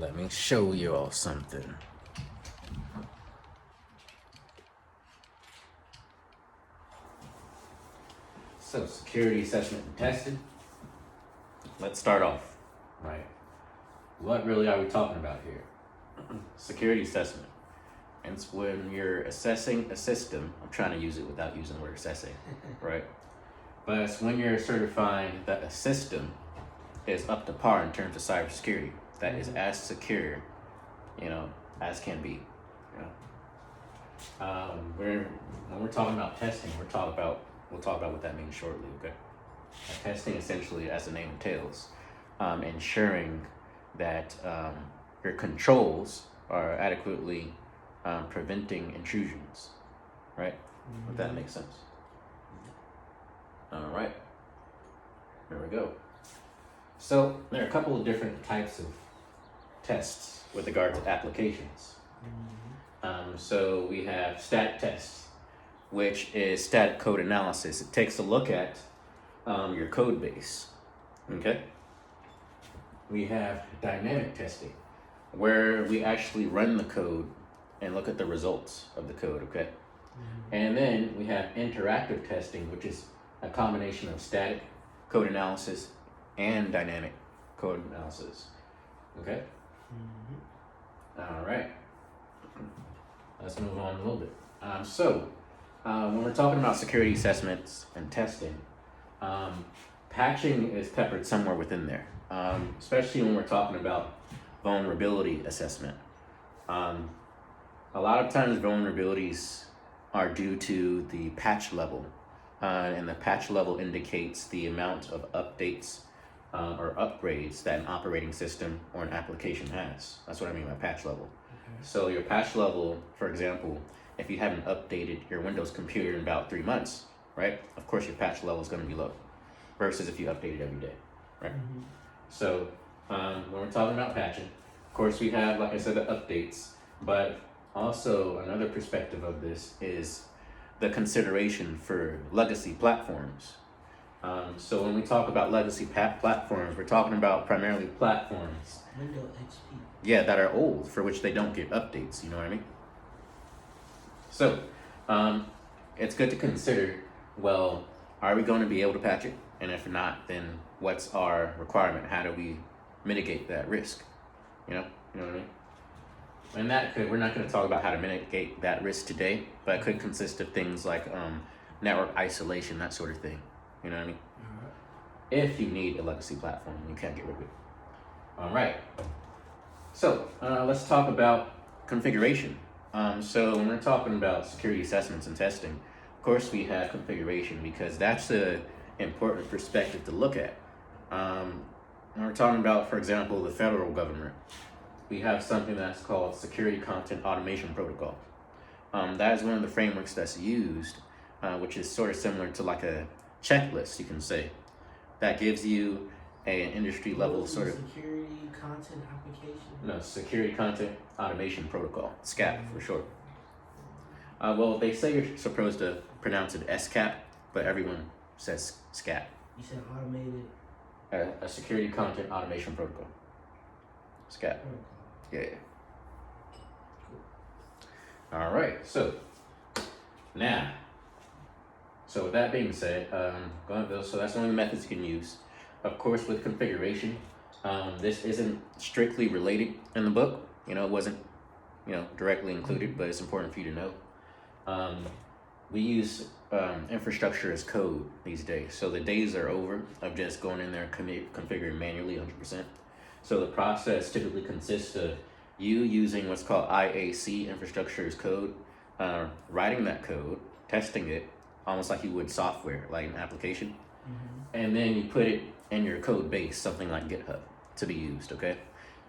Let me show you all something. So, security assessment and testing. Let's start off, right? What really are we talking about here? Security assessment. And it's when you're assessing a system. I'm trying to use it without using the word assessing, right? But it's when you're certifying that a system is up to par in terms of cybersecurity, that is as secure, as can be. You when we're talking about testing, we'll talk about what that means shortly. Okay, testing essentially, as the name entails, ensuring that your controls are adequately preventing intrusions, right? If that makes sense. All right, there we go. So there are a couple of different types of tests with regard to applications. So we have static tests, which is static code analysis. It takes a look at your code base. Okay. We have dynamic testing, where we actually run the code and look at the results of the code. Okay. And then we have interactive testing, which is a combination of static code analysis and dynamic code analysis. Okay. All right. Let's move on a little bit. When we're talking about security assessments and testing, patching is peppered somewhere within there, especially when we're talking about vulnerability assessment. A lot of times vulnerabilities are due to the patch level, and the patch level indicates the amount of updates or upgrades that an operating system or an application has. That's what I mean by patch level. So your patch level, for example, if you haven't updated your Windows computer in about 3 months, right? Of course your patch level is going to be low versus if you update it every day, right? So when we're talking about patching, of course we have, like I said, the updates, but also another perspective of this is the consideration for legacy platforms. So when we talk about legacy platforms, we're talking about primarily platforms Windows XP. Yeah, that are old, for which they don't get updates, you know what I mean? So, it's good to consider, well, are we going to be able to patch it? And if not, then what's our requirement? How do we mitigate that risk? You know what I mean? And we're not going to talk about how to mitigate that risk today, but it could consist of things like network isolation, that sort of thing. You know what I mean? If you need a legacy platform, you can't get rid of it. All right. So let's talk about configuration. So when we're talking about security assessments and testing, of course we have configuration because that's the important perspective to look at. When we're talking about, for example, the federal government, we have something that's called Security Content Automation Protocol. That is one of the frameworks that's used, which is sort of similar to like a checklist, you can say, that gives you an industry level sort of security content application. No, Security Content Automation Protocol, SCAP for short. Well, they say you're supposed to pronounce it SCAP, but everyone says SCAP. You said automated. A Security Content Automation Protocol. SCAP. Yeah. All right. So with that being said, so that's one of the methods you can use. Of course, with configuration, this isn't strictly related in the book. It wasn't, directly included, but it's important for you to know. We use infrastructure as code these days. So the days are over of just going in there and configuring manually 100%. So the process typically consists of you using what's called IAC, infrastructure as code, writing that code, testing it, almost like you would software, like an application. And then you put it in your code base, something like GitHub, to be used, okay?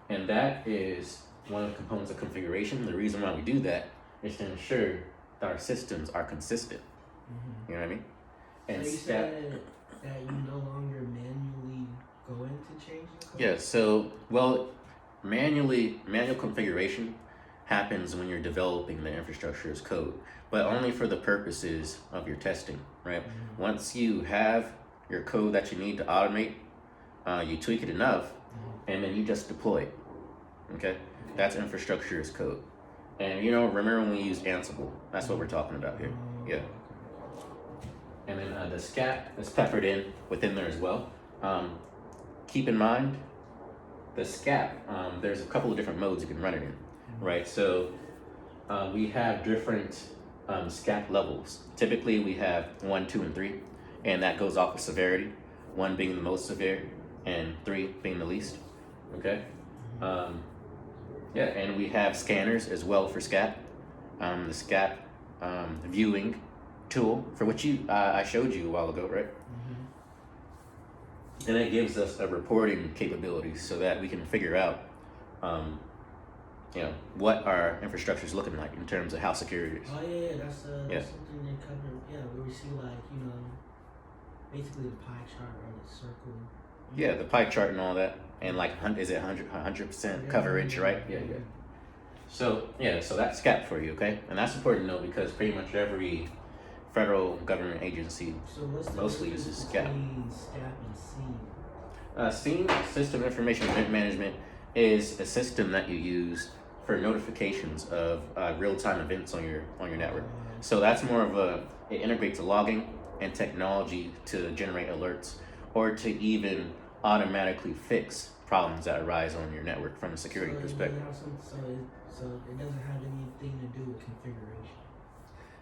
And that is one of the components of configuration. The reason why we do that is to ensure that our systems are consistent. You know what I mean? And so you said that you no longer manually go in to change the code? Yeah, so, manual configuration happens when you're developing the infrastructure as code, but only for the purposes of your testing, right? Once you have your code that you need to automate, you tweak it enough, and then you just deploy it. Okay, that's infrastructure as code. And you know, remember when we used Ansible? That's what we're talking about here. Yeah. And then the SCAP is peppered in within there as well. Keep in mind, the SCAP, there's a couple of different modes you can run it in, right? So we have different SCAP levels. Typically, we have 1, 2, and 3, and that goes off of severity. 1 being the most severe, and 3 being the least. Okay. Yeah, and we have scanners as well for SCAP. The SCAP viewing tool for which I showed you a while ago, right? And it gives us a reporting capability so that we can figure out, you know, what our infrastructure is looking like in terms of how secure it is. Oh yeah, that's something they cover. Yeah, where we see like basically the pie chart or the circle. Yeah, the pie chart and all that, and like is it 100% coverage, right? Yeah. So so that's SCAP for you, okay? And that's important to know because pretty much every federal government agency mostly uses SCAP. SCAP and SIEM, System Information Event Management, is a system that you use for notifications of real-time events on your network. So that's more of it integrates logging and technology to generate alerts or to even automatically fix problems that arise on your network from a security perspective. So it doesn't have anything to do with configuration.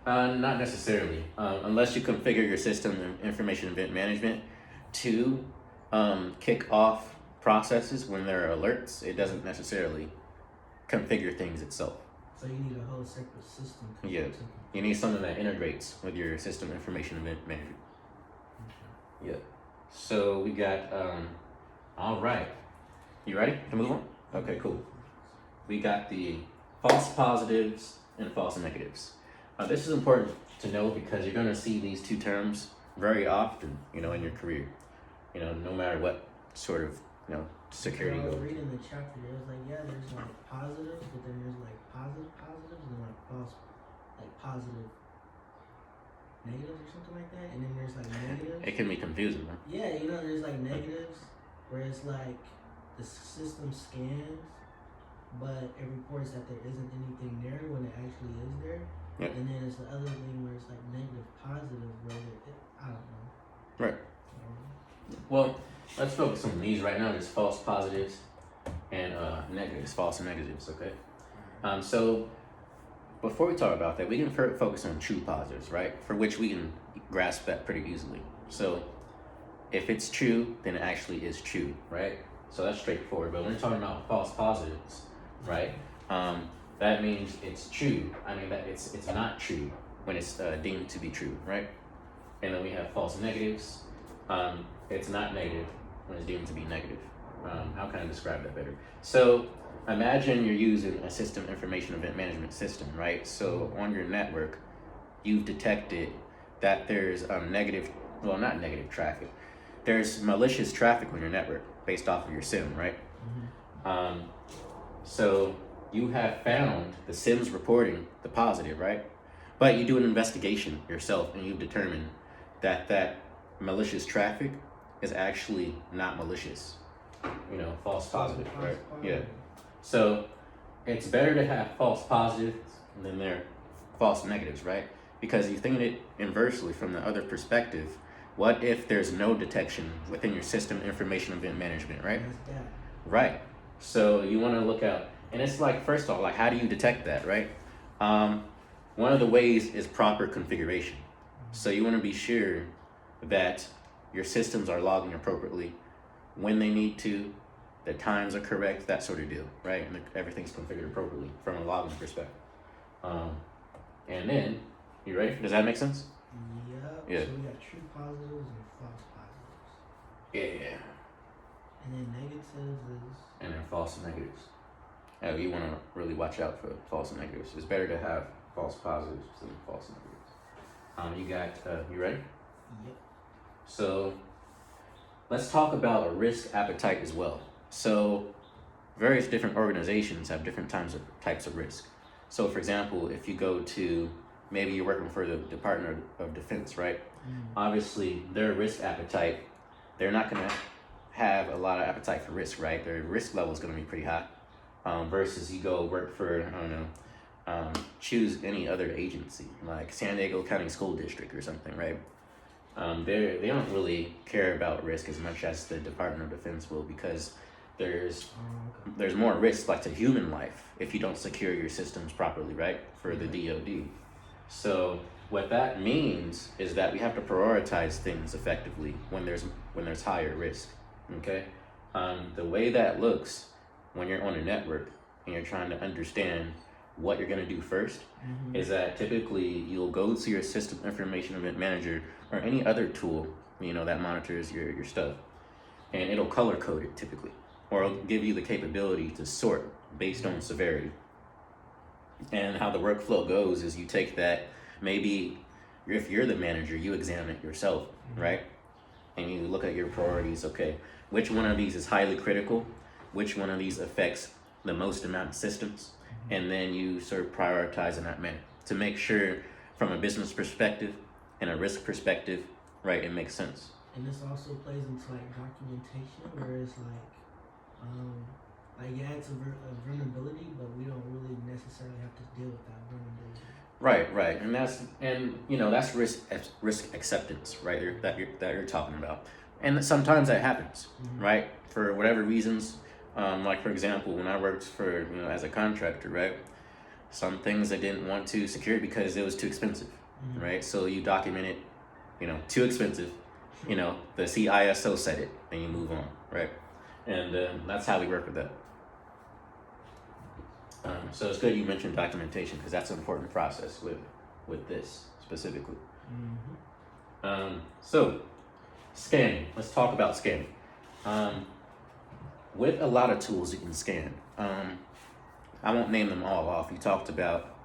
Not necessarily, unless you configure your system information event management to kick off processes when there are alerts. It doesn't necessarily configure things itself. So you need a whole separate system. Yeah, you need something that integrates with your system information event management. Yeah. So we got, all right. You ready to move on? Okay, cool. We got the false positives and false negatives. This is important to know because you're going to see these two terms very often, in your career. No matter what sort of, security I was goes. reading the chapter. It was like, there's like positives, but then there's like positives, and like false, like positive negatives or something like that. And then there's like negatives. It can be confusing, huh? Yeah, there's like negatives where it's like the system scans, but it reports that there isn't anything there when it actually is there. Yep. And then it's the other thing where it's like negative positive where I don't know. Right. Well, let's focus on these right now. There's false positives and negatives, false and negatives, okay? So before we talk about that, we can focus on true positives, right? For which we can grasp that pretty easily. So if it's true, then it actually is true, right? So that's straightforward. But when we're talking about false positives, right? That means it's true. I mean that it's not true when it's deemed to be true, right? And then we have false negatives. It's not negative when it's deemed to be negative. How can I describe that better? So imagine you're using a system information event management system, right? So on your network, you've detected that there's not negative traffic. There's malicious traffic on your network based off of your SIM, right? So you have found the SIM's reporting the positive, right? But you do an investigation yourself and you've determined that malicious traffic is actually not malicious. False positive, right? Yeah. So it's better to have false positives than their false negatives, right? Because you think it inversely from the other perspective. What if there's no detection within your system information event management, right? Right. So you want to look out, and it's like, first off, like, how do you detect that, right? One of the ways is proper configuration. So you want to be sure that your systems are logging appropriately when they need to, the times are correct, that sort of deal, right? And everything's configured appropriately from a logging perspective. And then, you ready? Does that make sense? Yeah. So we got true positives and false positives. Yeah. And then negatives is. And then false negatives. Oh, you want to really watch out for false and negatives. It's better to have false positives than false negatives. You got, you ready? Yep. So let's talk about a risk appetite as well. So various different organizations have different types of risk. So for example, if you go to, maybe you're working for the Department of Defense, right? Obviously their risk appetite, they're not going to have a lot of appetite for risk, right? Their risk level is going to be pretty high. versus you go work for, I don't know, choose any other agency like San Diego County School District or something, right? They don't really care about risk as much as the Department of Defense will, because there's Okay. there's more risk like to human life if you don't secure your systems properly, right? For the DoD. So what that means is that we have to prioritize things effectively when there's higher risk. Okay, the way that looks when you're on a network and you're trying to understand what you're gonna do first Mm-hmm. is that typically you'll go to your system information event manager or any other tool, you know, that monitors your stuff, and it'll color code it typically, or it'll give you the capability to sort based on severity. And how the workflow goes is you take that, maybe if you're the manager, you examine it yourself, right? And you look at your priorities. Okay, which one of these is highly critical? Which one of these affects the most amount of systems? And then you sort of prioritize in that manner to make sure, from a business perspective and a risk perspective, right, it makes sense. And this also plays into like documentation, where it's like yeah, it's a vulnerability, but we don't really necessarily have to deal with that vulnerability. Right, and you know that's risk acceptance, right? That you're talking about, and sometimes that happens, right? For whatever reasons, like for example, when I worked for, you know, as a contractor, right? Some things I didn't want to secure because it was too expensive, right? So you document it, you know, too expensive, you know, the CISO said it, and you move on, right? And that's how we work with that. So it's good you mentioned documentation, because that's an important process with this specifically. So scanning. Let's talk about scanning. With a lot of tools you can scan. I won't name them all off. You talked about,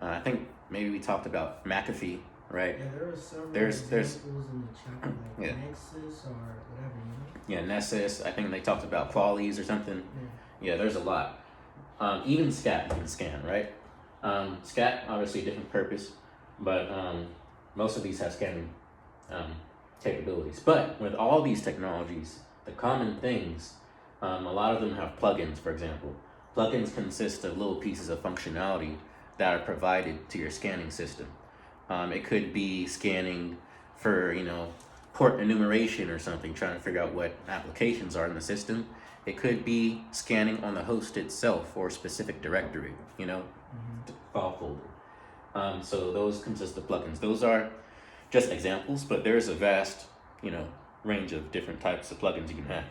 I think maybe we talked about McAfee, right? Yeah, there are several There's examples in the chapter, like yeah. Nexus or whatever, Yeah, Nessus. I think they talked about Qualies or something. Yeah, there's a lot. Even SCAT you can scan, right? SCAT, obviously a different purpose, but most of these have scanning capabilities. But with all these technologies, the common things, a lot of them have plugins, for example. Plugins consist of little pieces of functionality that are provided to your scanning system. It could be scanning for, you know, port enumeration or something, trying to figure out what applications are in the system. It could be scanning on the host itself or a specific directory, you know, file folder. So those consist of plugins. Those are just examples, but there's a vast, you know, range of different types of plugins you can have.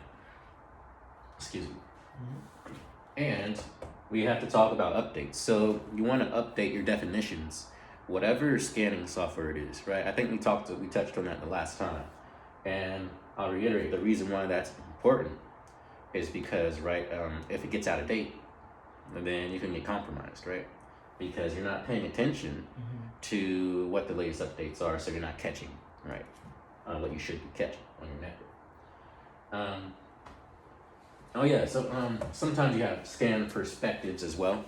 Excuse me. And we have to talk about updates. So you want to update your definitions, whatever scanning software it is, right? I think we touched on that the last time. And I'll reiterate, the reason why that's important is because, right, if it gets out of date, then you can get compromised, right? Because you're not paying attention to what the latest updates are, so you're not catching, right, what you should be catching on your network. So sometimes you have scan perspectives as well.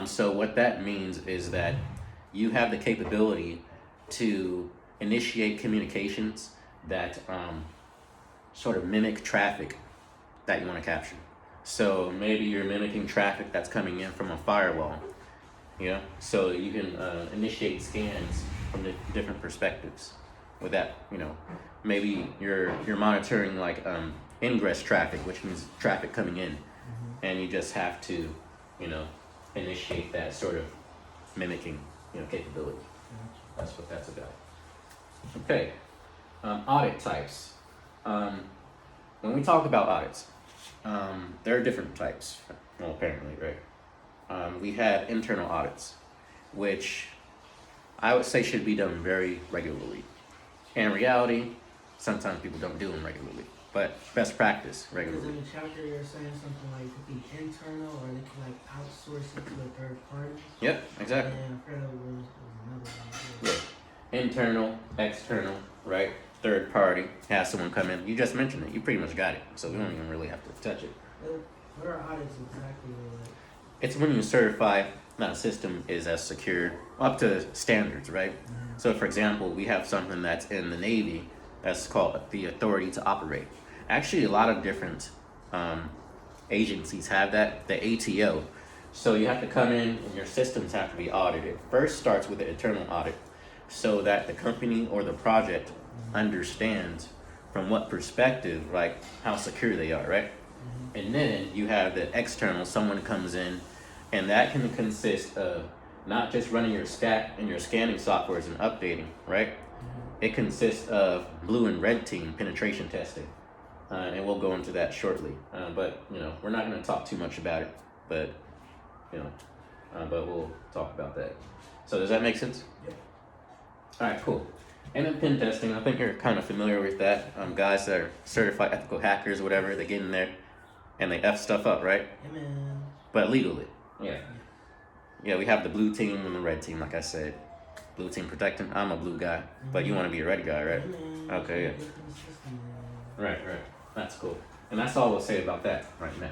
So what that means is that you have the capability to initiate communications that sort of mimic traffic that you want to capture. So maybe you're mimicking traffic that's coming in from a firewall, you know? So you can initiate scans from the different perspectives with that, you know. Maybe you're monitoring like ingress traffic, which means traffic coming in, and you just have to, you know, initiate that sort of mimicking, you know, capability. That's what that's about. Okay, audit types. When we talk about audits, there are different types, well, apparently, right? We have internal audits, which I would say should be done very regularly. In reality, sometimes people don't do them regularly, but best practice Because regularly. in the chapter you're saying something like it could be internal, or they could like outsource it to a third party. Yep, exactly. And I forgot what was another one. Yeah. Internal, external, right? Third party, have someone come in. You just mentioned it. You pretty much got it. So we don't even really have to touch it. What are audits exactly? Like? It's when you certify that a system is as secure, up to standards, right? So for example, we have something that's in the Navy that's called the authority to operate. Actually, a lot of different agencies have that, the ATO. So you have to come in and your systems have to be audited. First starts with the internal audit so that the company or the project understands from what perspective, like how secure they are, right? And then you have the external, someone comes in, and that can consist of not just running your stat and your scanning softwares and updating, right? It consists of blue and red team penetration testing. And we'll go into that shortly. But, you know, we're not going to talk too much about it, but, you know, but we'll talk about that. So does that make sense? Yep. All right, cool. And then pen testing, I think you're kind of familiar with that. Guys that are certified ethical hackers or whatever, they get in there and they F stuff up, right? Yeah, man. But legally. Yeah. Yeah, we have the blue team and the red team, like I said. Blue team protecting. I'm a blue guy, but you want to be a red guy, right? Yeah, man. Okay, yeah. Get to the system, man. Right. That's cool. And that's all we'll say about that right now.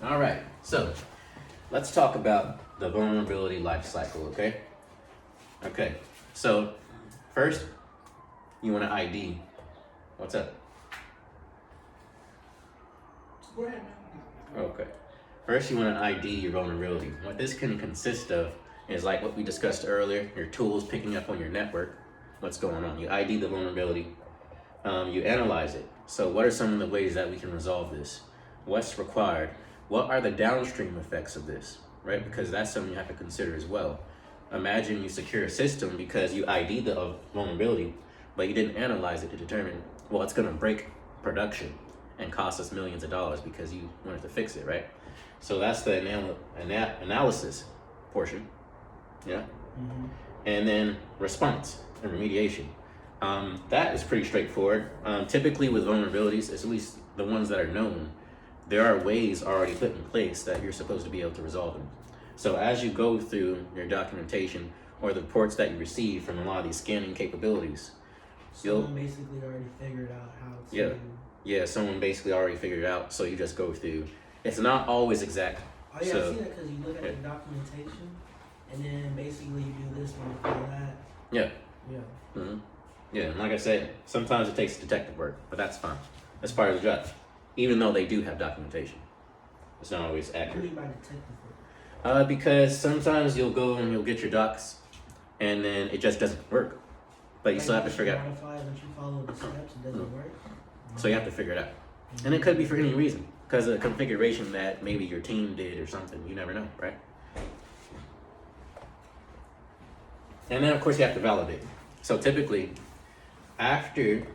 All right, so let's talk about the vulnerability life cycle, okay? Okay, so first, you want to ID. What's up? Go ahead, man. Okay. First, you want to ID your vulnerability. What this can consist of is like what we discussed earlier, your tools picking up on your network, what's going on. You ID the vulnerability, you analyze it. So what are some of the ways that we can resolve this? What's required? What are the downstream effects of this, right? Because that's something you have to consider as well. Imagine you secure a system because you ID the vulnerability, but you didn't analyze it to determine, well, it's gonna break production and cost us millions of dollars because you wanted to fix it, right? So that's the analysis portion, yeah? Mm-hmm. And then response and remediation. That is pretty straightforward. Typically with vulnerabilities, at least the ones that are known, there are ways already put in place that you're supposed to be able to resolve them. So as you go through your documentation or the reports that you receive from a lot of these scanning capabilities, Someone basically already figured out how to. yeah, someone basically already figured it out. So you just go through. It's not always exact. Oh yeah, So, I see that because you look at the documentation, and then basically you do this one, you do that. Yeah. Yeah. Mm-hmm. Yeah, and like I said, sometimes it takes detective work, but that's fine. That's part of the job. Even though they do have documentation, it's not always What do you accurate. mean by detective work? Because sometimes you'll go and you'll get your docs, and then it just doesn't work. But you Like, still have to once figure you out. modify, once you follow the steps, it doesn't work. So you have to figure it out, and it could be for any reason, because of a configuration that maybe your team did or something. You never know, right? And then of course you have to validate. So typically, after,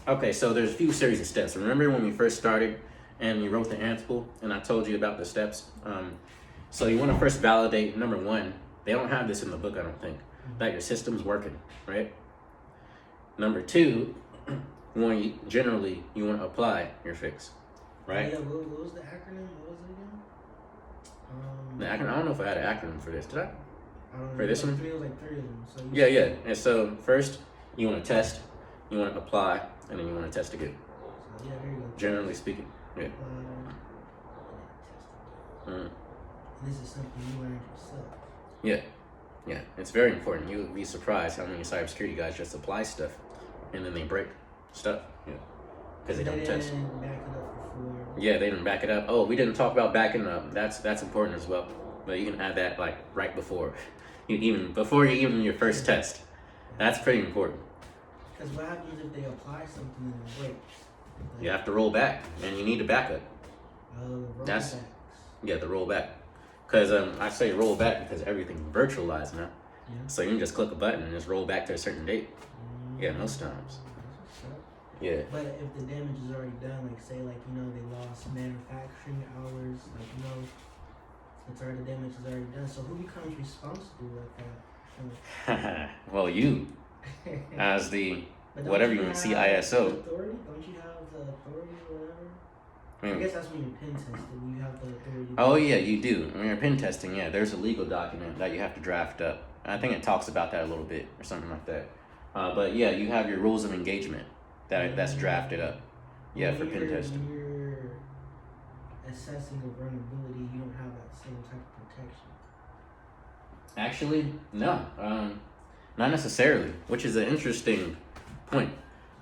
okay, so there's a few series of steps. Remember when we first started and you wrote the Ansible and I told you about the steps? So you want to first validate, number one, they don't have this in the book, I don't think, that your system's working, right? Number two, generally you want to apply your fix, right? Yeah, what was the acronym? What was it again? The acronym, I don't know if I had an acronym for this, did I? I don't know. For this one? It was like three of them. So you Yeah. And so first, you want to test, you want to apply, and then you want to test again. So, yeah, there you go. Generally speaking, yeah. And then Mm. testing. And this is something you learned yourself. Yeah, it's very important. You would be surprised how many cybersecurity guys just apply stuff, and then they break stuff, because they don't test. Didn't back it up before. Yeah, they didn't back it up. Oh, we didn't talk about backing up. That's important as well. But you can add that like right before, before your first test. That's pretty important. Because what happens if they apply something and it breaks? Like, You have to roll back, and you need a backup. That's- rollbacks. You have to roll back, because I say roll back because everything's virtualized now. Yeah. So you can just click a button and just roll back to a certain date. Yeah, most times. That's what's up. Yeah. But if the damage is already done, like say they lost manufacturing hours, it's already, the damage is already done. So who becomes responsible like that? Well, you as the But don't whatever you you have CISO. the authority? Don't you have the authority or whatever? I I mean, guess that's when you're pen testing. You have the authority. oh yeah, you do. When you're pen testing, yeah, there's a legal document that you have to draft up. I think it talks about that a little bit or something like that. But yeah, you have your rules of engagement that's drafted up. Yeah, for pen testing. When you're assessing a vulnerability, you don't have that same type of protection. Actually, no, not necessarily. Which is an interesting point.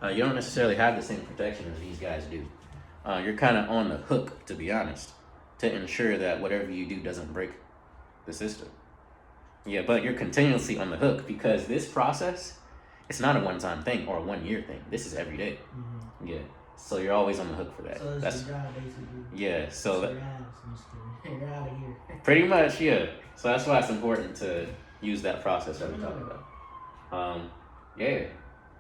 You don't necessarily have the same protection as these guys do. you're kind of on the hook, to be honest, to ensure that whatever you do doesn't break the system. Yeah, but you're continuously on the hook because this process, it's not a one-time thing or a 1 year thing. This is every day. Mm-hmm. Yeah, so you're always on the hook for that. So it's That's your job, basically. yeah. So It's your ass. I'm just kidding. You're out of here. pretty much, yeah. So that's why it's important to use that process that we're talking about. Yeah.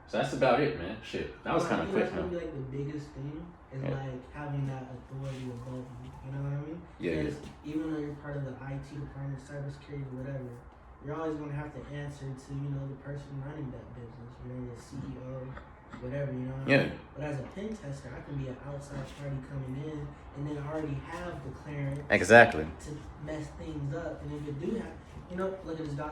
So that's about it, man. Shit, that was kind of quick, That's man. gonna be like the biggest thing is Yeah. like having that authority above you. You know what I mean? Yeah, yeah. Because even though you're part of the IT department, cybersecurity, whatever, you're always gonna have to answer to the person running that business. The CEO, whatever. You know what I Yeah. mean? But as a pen tester, I can be an outside party coming in and then already have the clearance Exactly. to mess things up. And if it do have, look at this